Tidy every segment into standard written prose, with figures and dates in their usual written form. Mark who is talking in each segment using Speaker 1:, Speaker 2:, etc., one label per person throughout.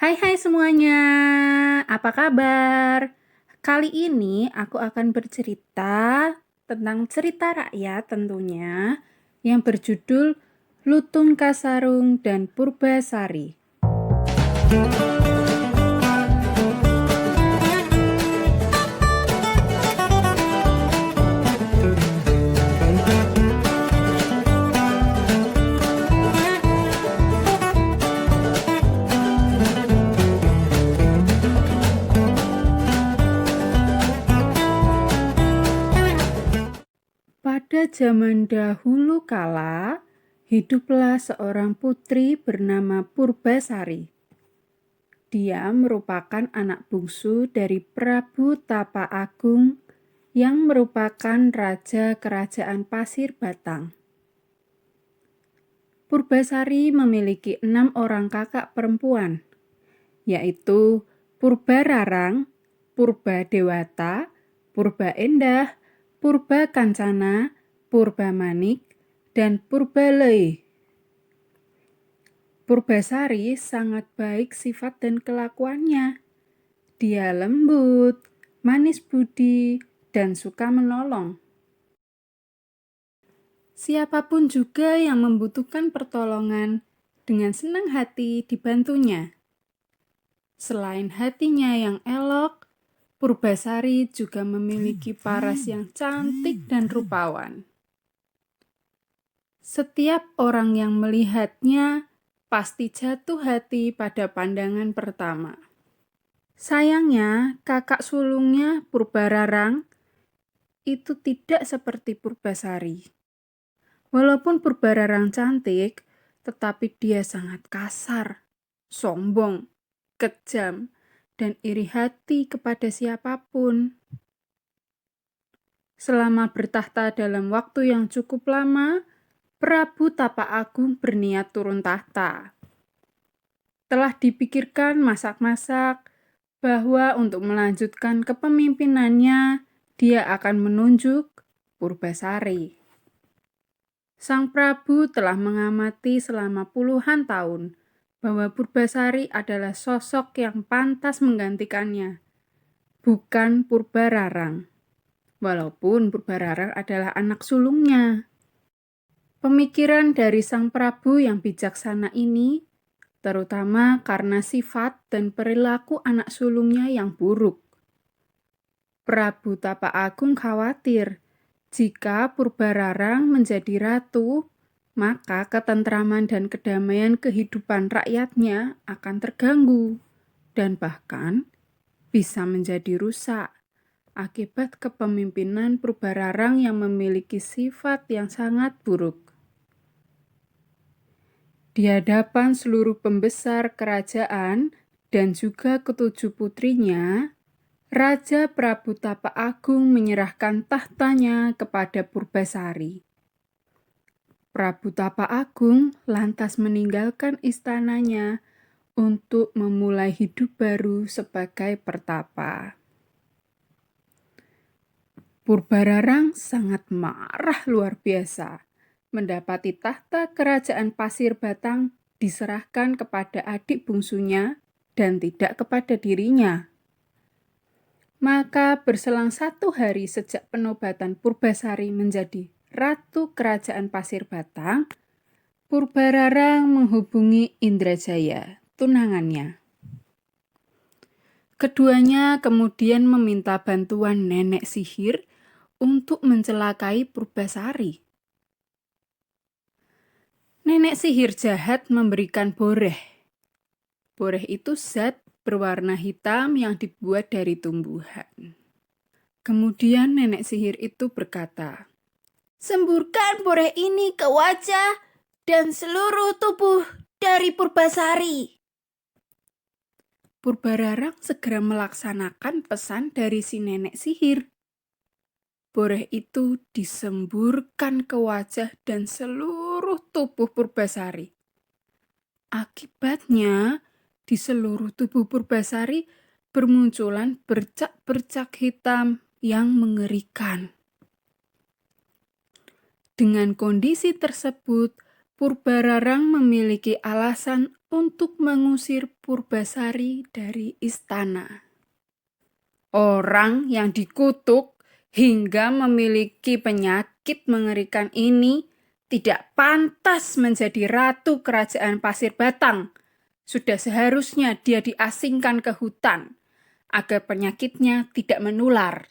Speaker 1: Hai semuanya, apa kabar? Kali ini aku akan bercerita tentang cerita rakyat tentunya yang berjudul Lutung Kasarung dan Purbasari. Pada zaman dahulu kala, hiduplah seorang putri bernama Purbasari. Dia merupakan anak bungsu dari Prabu Tapa Agung yang merupakan raja kerajaan Pasir Batang. Purbasari memiliki 6 orang kakak perempuan, yaitu Purbararang, Purbadewata, Purba Endah, Purba Kancana, Purba Manik, dan Purbalei. Purbasari sangat baik sifat dan kelakuannya. Dia lembut, manis budi, dan suka menolong. Siapapun juga yang membutuhkan pertolongan, dengan senang hati dibantunya. Selain hatinya yang elok, Purbasari juga memiliki paras yang cantik dan rupawan. Setiap orang yang melihatnya pasti jatuh hati pada pandangan pertama. Sayangnya, kakak sulungnya Purbararang itu tidak seperti Purbasari. Walaupun Purbararang cantik, tetapi dia sangat kasar, sombong, kejam, dan iri hati kepada siapapun. Selama bertahta dalam waktu yang cukup lama, Prabu Tapa Agung berniat turun tahta. Telah dipikirkan masak-masak bahwa untuk melanjutkan kepemimpinannya, dia akan menunjuk Purbasari. Sang Prabu telah mengamati selama puluhan tahun bahwa Purbasari adalah sosok yang pantas menggantikannya, bukan Purbararang, walaupun Purbararang adalah anak sulungnya. Pemikiran dari Sang Prabu yang bijaksana ini, terutama karena sifat dan perilaku anak sulungnya yang buruk. Prabu Tapa Agung khawatir jika Purbararang menjadi ratu, maka ketentraman dan kedamaian kehidupan rakyatnya akan terganggu dan bahkan bisa menjadi rusak akibat kepemimpinan Purbararang yang memiliki sifat yang sangat buruk. Di hadapan seluruh pembesar kerajaan dan juga ketujuh putrinya, Raja Prabu Tapa Agung menyerahkan tahtanya kepada Purbasari. Prabu Tapa Agung lantas meninggalkan istananya untuk memulai hidup baru sebagai pertapa. Purbararang sangat marah luar biasa mendapati tahta kerajaan Pasir Batang diserahkan kepada adik bungsunya dan tidak kepada dirinya. Maka berselang 1 hari sejak penobatan Purbasari menjadi Ratu Kerajaan Pasir Batang, Purbararang menghubungi Indrajaya, tunangannya. Keduanya kemudian meminta bantuan nenek sihir untuk mencelakai Purbasari. Nenek sihir jahat memberikan boreh. Boreh itu zat berwarna hitam yang dibuat dari tumbuhan. Kemudian nenek sihir itu berkata, "Semburkan boreh ini ke wajah dan seluruh tubuh dari Purbasari." Purbararang segera melaksanakan pesan dari si nenek sihir. Boreh itu disemburkan ke wajah dan seluruh tubuh Purbasari. Akibatnya, di seluruh tubuh Purbasari bermunculan bercak-bercak hitam yang mengerikan. Dengan kondisi tersebut, Purbararang memiliki alasan untuk mengusir Purbasari dari istana. Orang yang dikutuk hingga memiliki penyakit mengerikan ini tidak pantas menjadi ratu kerajaan Pasir Batang. Sudah seharusnya dia diasingkan ke hutan agar penyakitnya tidak menular,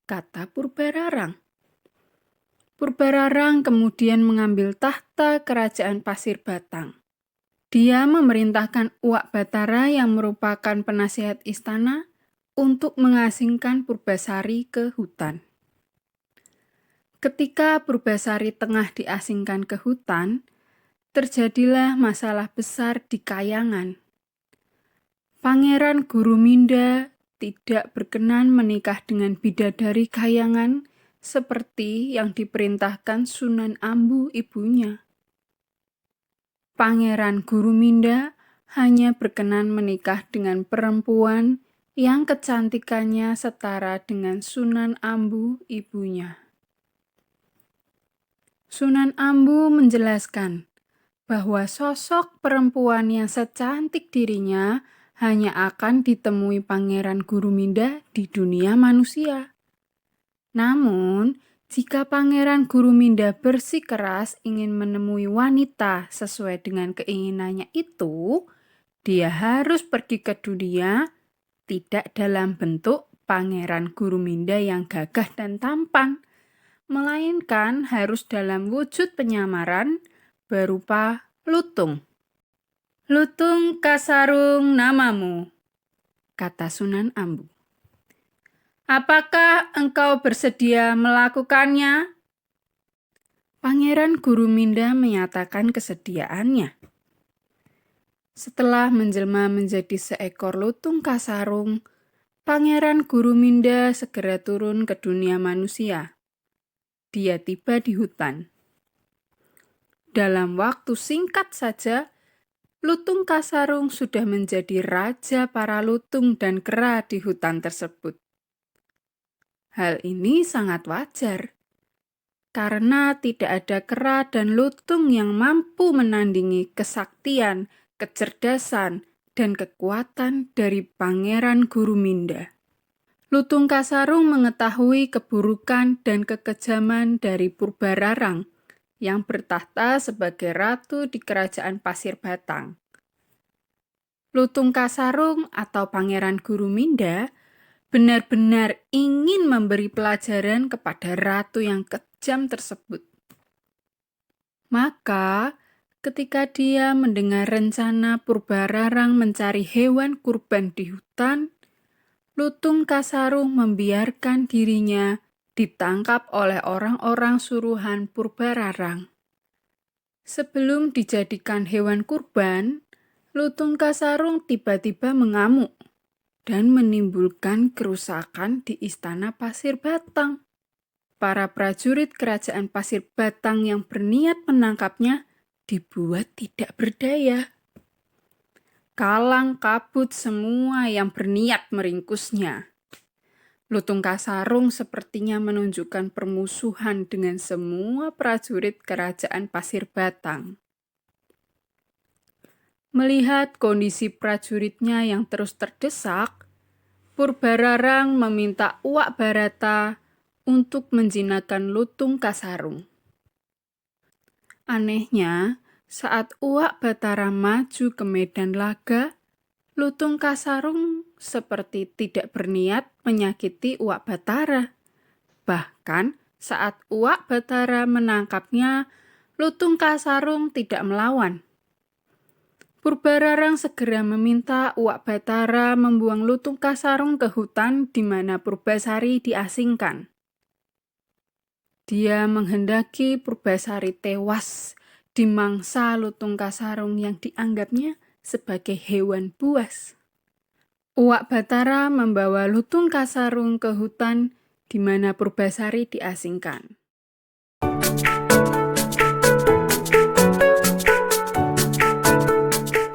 Speaker 1: kata Purbararang. Purbararang kemudian mengambil tahta kerajaan Pasir Batang. Dia memerintahkan Uak Batara yang merupakan penasihat istana untuk mengasingkan Purbasari ke hutan. Ketika Purbasari tengah diasingkan ke hutan, terjadilah masalah besar di Kayangan. Pangeran Guruminda tidak berkenan menikah dengan bidadari Kayangan seperti yang diperintahkan Sunan Ambu ibunya. Pangeran Guruminda hanya berkenan menikah dengan perempuan yang kecantikannya setara dengan Sunan Ambu ibunya. Sunan Ambu menjelaskan bahwa sosok perempuan yang secantik dirinya hanya akan ditemui Pangeran Guruminda di dunia manusia. Namun, jika Pangeran Guruminda bersikeras ingin menemui wanita sesuai dengan keinginannya itu, dia harus pergi ke dunia tidak dalam bentuk Pangeran Guruminda yang gagah dan tampan, melainkan harus dalam wujud penyamaran berupa lutung. "Lutung Kasarung namamu," kata Sunan Ambu. "Apakah engkau bersedia melakukannya?" Pangeran Guruminda menyatakan kesediaannya. Setelah menjelma menjadi seekor lutung kasarung, Pangeran Guruminda segera turun ke dunia manusia. Dia tiba di hutan. Dalam waktu singkat saja, lutung kasarung sudah menjadi raja para lutung dan kera di hutan tersebut. Hal ini sangat wajar, karena tidak ada kera dan lutung yang mampu menandingi kesaktian, kecerdasan, dan kekuatan dari Pangeran Guruminda. Lutung Kasarung mengetahui keburukan dan kekejaman dari Purbararang yang bertahta sebagai ratu di kerajaan Pasir Batang. Lutung Kasarung atau Pangeran Guruminda benar-benar ingin memberi pelajaran kepada ratu yang kejam tersebut. Maka, ketika dia mendengar rencana Purbararang mencari hewan kurban di hutan, Lutung Kasarung membiarkan dirinya ditangkap oleh orang-orang suruhan Purbararang. Sebelum dijadikan hewan kurban, Lutung Kasarung tiba-tiba mengamuk dan menimbulkan kerusakan di istana Pasir Batang. Para prajurit kerajaan Pasir Batang yang berniat menangkapnya dibuat tidak berdaya. Kalang kabut semua yang berniat meringkusnya. Lutung Kasarung sepertinya menunjukkan permusuhan dengan semua prajurit kerajaan Pasir Batang. Melihat kondisi prajuritnya yang terus terdesak, Purbararang meminta Uak Barata untuk menjinakkan Lutung Kasarung. Anehnya, saat Uak Batara maju ke medan laga, Lutung Kasarung seperti tidak berniat menyakiti Uak Batara. Bahkan saat Uak Batara menangkapnya, Lutung Kasarung tidak melawan. Purbararang segera meminta Uak Batara membuang Lutung Kasarung ke hutan di mana Purbasari diasingkan. Dia menghendaki Purbasari tewas dimangsa Lutung Kasarung yang dianggapnya sebagai hewan buas. Uak Batara membawa Lutung Kasarung ke hutan di mana Purbasari diasingkan.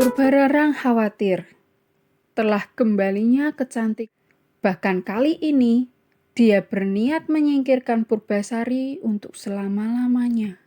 Speaker 1: Purbararang khawatir telah kembalinya kecantik. Bahkan kali ini, dia berniat menyingkirkan Purbasari untuk selama-lamanya.